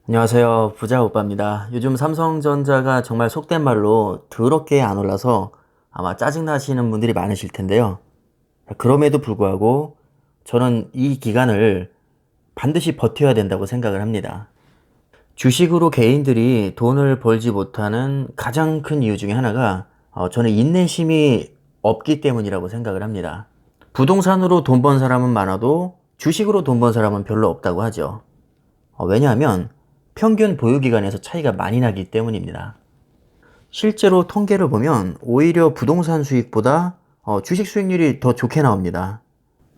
안녕하세요. 부자 오빠입니다. 요즘 삼성전자가 정말 속된 말로 더럽게 안 올라서 아마 짜증나시는 분들이 많으실 텐데요. 그럼에도 불구하고 저는 이 기간을 반드시 버텨야 된다고 생각을 합니다. 주식으로 개인들이 돈을 벌지 못하는 가장 큰 이유 중에 하나가 저는 인내심이 없기 때문이라고 생각을 합니다. 부동산으로 돈 번 사람은 많아도 주식으로 돈 번 사람은 별로 없다고 하죠. 왜냐하면 평균 보유기간에서 차이가 많이 나기 때문입니다. 실제로 통계를 보면 오히려 부동산 수익보다 주식 수익률이 더 좋게 나옵니다.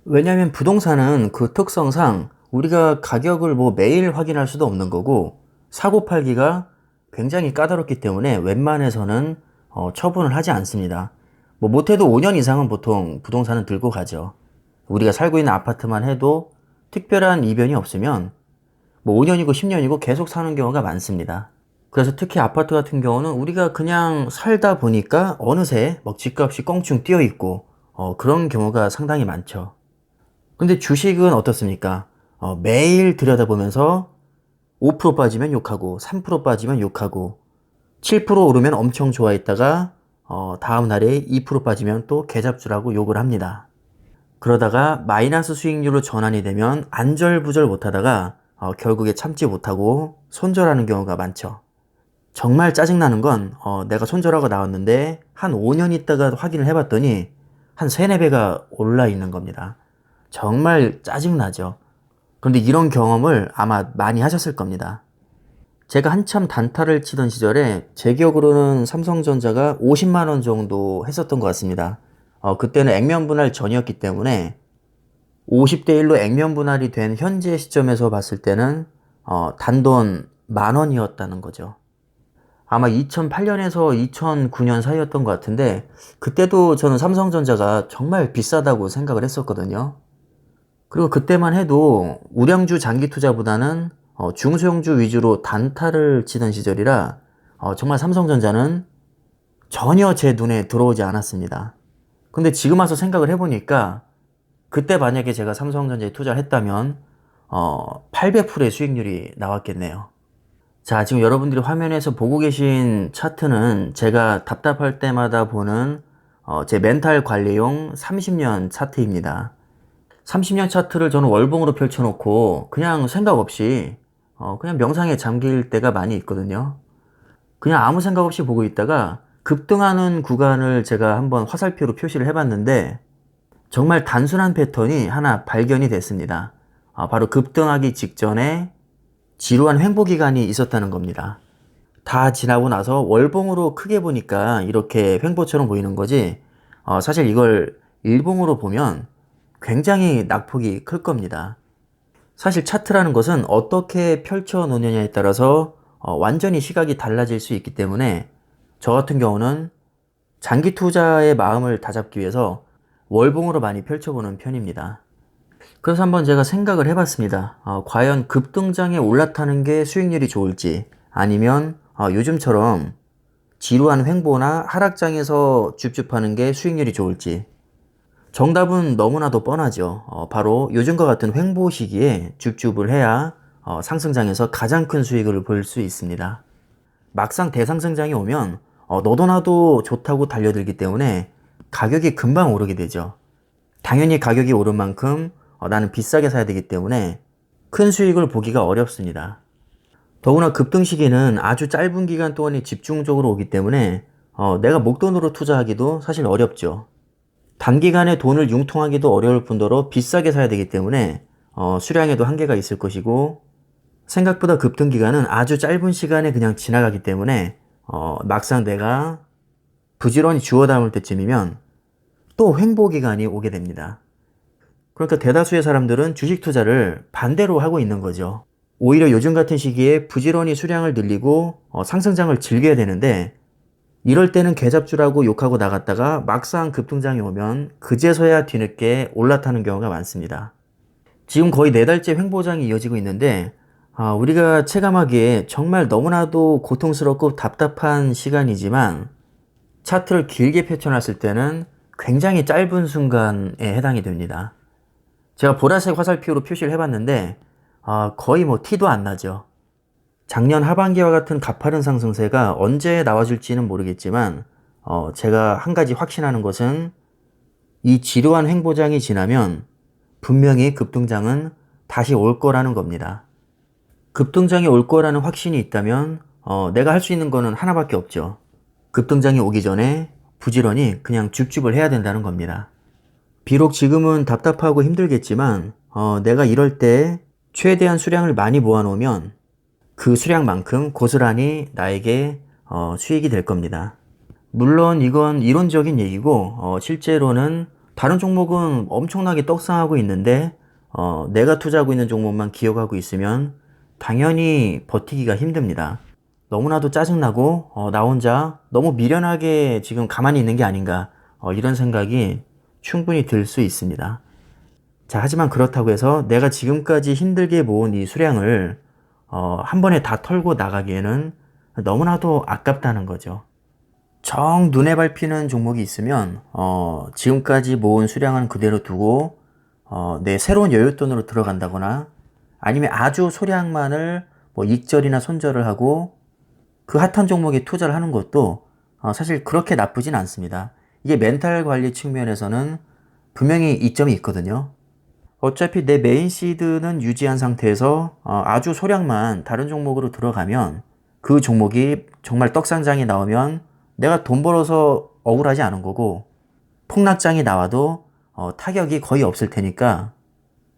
왜냐하면 부동산은 그 특성상 우리가 가격을 매일 확인할 수도 없는 거고 사고 팔기가 굉장히 까다롭기 때문에 웬만해서는 처분을 하지 않습니다. 못해도 5년 이상은 보통 부동산은 들고 가죠. 우리가 살고 있는 아파트만 해도 특별한 이변이 없으면 5년이고 10년이고 계속 사는 경우가 많습니다. 그래서 특히 아파트 같은 경우는 우리가 그냥 살다 보니까 어느새 집값이 껑충 뛰어 있고 그런 경우가 상당히 많죠. 근데 주식은 어떻습니까? 매일 들여다보면서 5% 빠지면 욕하고 3% 빠지면 욕하고 7% 오르면 엄청 좋아했다가 다음 날에 2% 빠지면 또 개잡주라고 욕을 합니다. 그러다가 마이너스 수익률로 전환이 되면 안절부절 못하다가 결국에 참지 못하고 손절하는 경우가 많죠. 정말 짜증나는 건 내가 손절하고 나왔는데 한 5년 있다가 확인을 해봤더니 한 3, 4배가 올라 있는 겁니다. 정말 짜증나죠. 그런데 이런 경험을 아마 많이 하셨을 겁니다. 제가 한참 단타를 치던 시절에 제 기억으로는 삼성전자가 50만 원 정도 했었던 것 같습니다. 그때는 액면 분할 전이었기 때문에 50대 1로 액면 분할이 된 현재 시점에서 봤을 때는 단돈 10,000원이었다는 거죠. 아마 2008년에서 2009년 사이였던 것 같은데 그때도 저는 삼성전자가 정말 비싸다고 생각을 했었거든요. 그리고 그때만 해도 우량주 장기 투자보다는 중소형주 위주로 단타를 치던 시절이라 정말 삼성전자는 전혀 제 눈에 들어오지 않았습니다. 근데 지금 와서 생각을 해보니까 그때 만약에 제가 삼성전자에 투자를 했다면 800%의 수익률이 나왔겠네요. 자, 지금 여러분들이 화면에서 보고 계신 차트는 제가 답답할 때마다 보는 제 멘탈 관리용 30년 차트입니다. 30년 차트를 저는 월봉으로 펼쳐놓고 그냥 생각 없이 그냥 명상에 잠길 때가 많이 있거든요. 그냥 아무 생각 없이 보고 있다가 급등하는 구간을 제가 한번 화살표로 표시를 해봤는데 정말 단순한 패턴이 하나 발견이 됐습니다. 바로 급등하기 직전에 지루한 횡보 기간이 있었다는 겁니다. 다 지나고 나서 월봉으로 크게 보니까 이렇게 횡보처럼 보이는 거지 사실 이걸 일봉으로 보면 굉장히 낙폭이 클 겁니다. 사실 차트라는 것은 어떻게 펼쳐 놓느냐에 따라서 완전히 시각이 달라질 수 있기 때문에 저 같은 경우는 장기 투자의 마음을 다잡기 위해서 월봉으로 많이 펼쳐보는 편입니다. 그래서 한번 제가 생각을 해봤습니다. 과연 급등장에 올라타는 게 수익률이 좋을지 아니면 요즘처럼 지루한 횡보나 하락장에서 줍줍하는 게 수익률이 좋을지 정답은 너무나도 뻔하죠. 바로 요즘과 같은 횡보 시기에 줍줍을 해야 상승장에서 가장 큰 수익을 볼 수 있습니다. 막상 대상승장이 오면 너도 나도 좋다고 달려들기 때문에 가격이 금방 오르게 되죠. 당연히 가격이 오른 만큼 나는 비싸게 사야 되기 때문에 큰 수익을 보기가 어렵습니다. 더구나 급등 시기는 아주 짧은 기간 동안에 집중적으로 오기 때문에 내가 목돈으로 투자하기도 사실 어렵죠. 단기간에 돈을 융통하기도 어려울 뿐더러 비싸게 사야 되기 때문에 수량에도 한계가 있을 것이고 생각보다 급등 기간은 아주 짧은 시간에 그냥 지나가기 때문에 막상 내가 부지런히 주워 담을 때쯤이면 또 횡보 기간이 오게 됩니다. 그러니까 대다수의 사람들은 주식 투자를 반대로 하고 있는 거죠. 오히려 요즘 같은 시기에 부지런히 수량을 늘리고 상승장을 즐겨야 되는데 이럴 때는 개잡주라고 욕하고 나갔다가 막상 급등장이 오면 그제서야 뒤늦게 올라타는 경우가 많습니다. 지금 거의 4달째 횡보장이 이어지고 있는데 우리가 체감하기에 정말 너무나도 고통스럽고 답답한 시간이지만 차트를 길게 펼쳐놨을 때는 굉장히 짧은 순간에 해당이 됩니다. 제가 보라색 화살표로 표시를 해봤는데 거의 티도 안 나죠. 작년 하반기와 같은 가파른 상승세가 언제 나와줄지는 모르겠지만 제가 한 가지 확신하는 것은 이 지루한 횡보장이 지나면 분명히 급등장은 다시 올 거라는 겁니다. 급등장이 올 거라는 확신이 있다면 내가 할 수 있는 거는 하나밖에 없죠. 급등장이 오기 전에 부지런히 그냥 줍줍을 해야 된다는 겁니다. 비록 지금은 답답하고 힘들겠지만 내가 이럴 때 최대한 수량을 많이 모아놓으면 그 수량만큼 고스란히 나에게 수익이 될 겁니다. 물론 이건 이론적인 얘기고 실제로는 다른 종목은 엄청나게 떡상하고 있는데 내가 투자하고 있는 종목만 기억하고 있으면 당연히 버티기가 힘듭니다. 너무나도 짜증나고 나 혼자 너무 미련하게 지금 가만히 있는 게 아닌가 이런 생각이 충분히 들 수 있습니다. 자, 하지만 그렇다고 해서 내가 지금까지 힘들게 모은 이 수량을 한 번에 다 털고 나가기에는 너무나도 아깝다는 거죠. 정 눈에 밟히는 종목이 있으면 지금까지 모은 수량은 그대로 두고 내 새로운 여윳돈으로 들어간다거나 아니면 아주 소량만을 뭐 익절이나 손절을 하고 그 핫한 종목에 투자를 하는 것도 사실 그렇게 나쁘진 않습니다. 이게 멘탈 관리 측면에서는 분명히 이점이 있거든요. 어차피 내 메인 시드는 유지한 상태에서 아주 소량만 다른 종목으로 들어가면 그 종목이 정말 떡상장이 나오면 내가 돈 벌어서 억울하지 않은 거고 폭락장이 나와도 타격이 거의 없을 테니까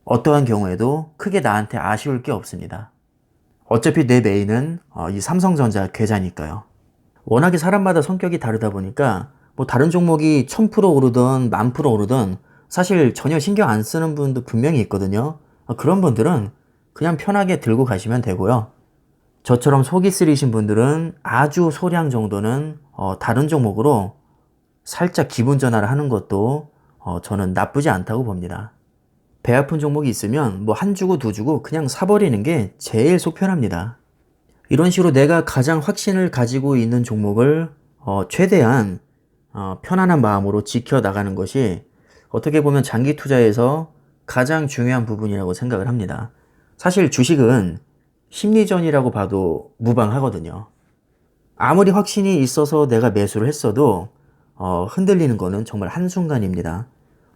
어떠한 경우에도 크게 나한테 아쉬울 게 없습니다. 어차피 내 메인은 이 삼성전자 계좌니까요. 워낙에 사람마다 성격이 다르다 보니까 뭐 다른 종목이 1000% 오르든 10,000% 오르든 사실 전혀 신경 안 쓰는 분도 분명히 있거든요. 그런 분들은 그냥 편하게 들고 가시면 되고요. 저처럼 속이 쓰리신 분들은 아주 소량 정도는 다른 종목으로 살짝 기분 전환을 하는 것도 저는 나쁘지 않다고 봅니다. 배 아픈 종목이 있으면 뭐 한 주고 두 주고 그냥 사버리는 게 제일 속 편합니다. 이런 식으로 내가 가장 확신을 가지고 있는 종목을 최대한 편안한 마음으로 지켜나가는 것이 어떻게 보면 장기 투자에서 가장 중요한 부분이라고 생각을 합니다. 사실 주식은 심리전이라고 봐도 무방하거든요. 아무리 확신이 있어서 내가 매수를 했어도 흔들리는 거는 정말 한순간입니다.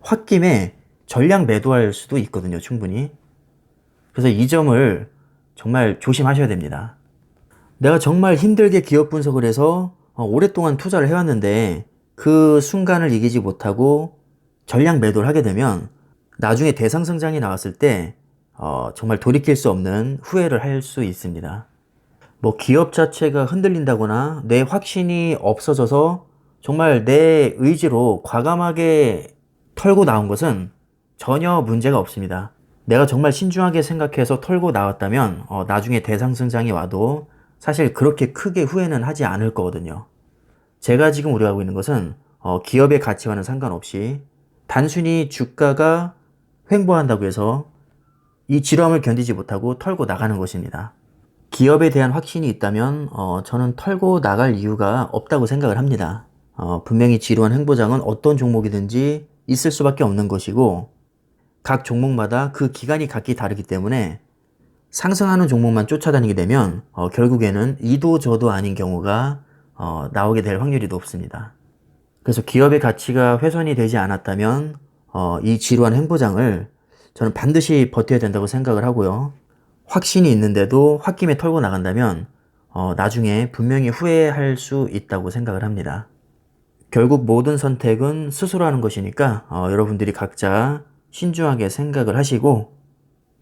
홧김에 전량 매도할 수도 있거든요, 충분히. 그래서 이 점을 정말 조심하셔야 됩니다. 내가 정말 힘들게 기업 분석을 해서 오랫동안 투자를 해왔는데 그 순간을 이기지 못하고 전량 매도를 하게 되면 나중에 대상승장이 나왔을 때 정말 돌이킬 수 없는 후회를 할 수 있습니다. 뭐 기업 자체가 흔들린다거나 내 확신이 없어져서 정말 내 의지로 과감하게 털고 나온 것은 전혀 문제가 없습니다. 내가 정말 신중하게 생각해서 털고 나왔다면 나중에 대상승장이 와도 사실 그렇게 크게 후회는 하지 않을 거거든요. 제가 지금 우려하고 있는 것은 기업의 가치와는 상관없이 단순히 주가가 횡보한다고 해서 이 지루함을 견디지 못하고 털고 나가는 것입니다. 기업에 대한 확신이 있다면 저는 털고 나갈 이유가 없다고 생각을 합니다. 분명히 지루한 횡보장은 어떤 종목이든지 있을 수밖에 없는 것이고 각 종목마다 그 기간이 각기 다르기 때문에 상승하는 종목만 쫓아다니게 되면 결국에는 이도 저도 아닌 경우가 나오게 될 확률이 높습니다. 그래서 기업의 가치가 훼손이 되지 않았다면 이 지루한 횡보장을 저는 반드시 버텨야 된다고 생각을 하고요. 확신이 있는데도 홧김에 털고 나간다면 나중에 분명히 후회할 수 있다고 생각을 합니다. 결국 모든 선택은 스스로 하는 것이니까 여러분들이 각자 신중하게 생각을 하시고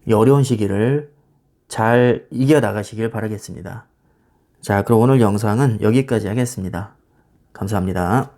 이 어려운 시기를 잘 이겨나가시길 바라겠습니다. 자, 그럼 오늘 영상은 여기까지 하겠습니다. 감사합니다.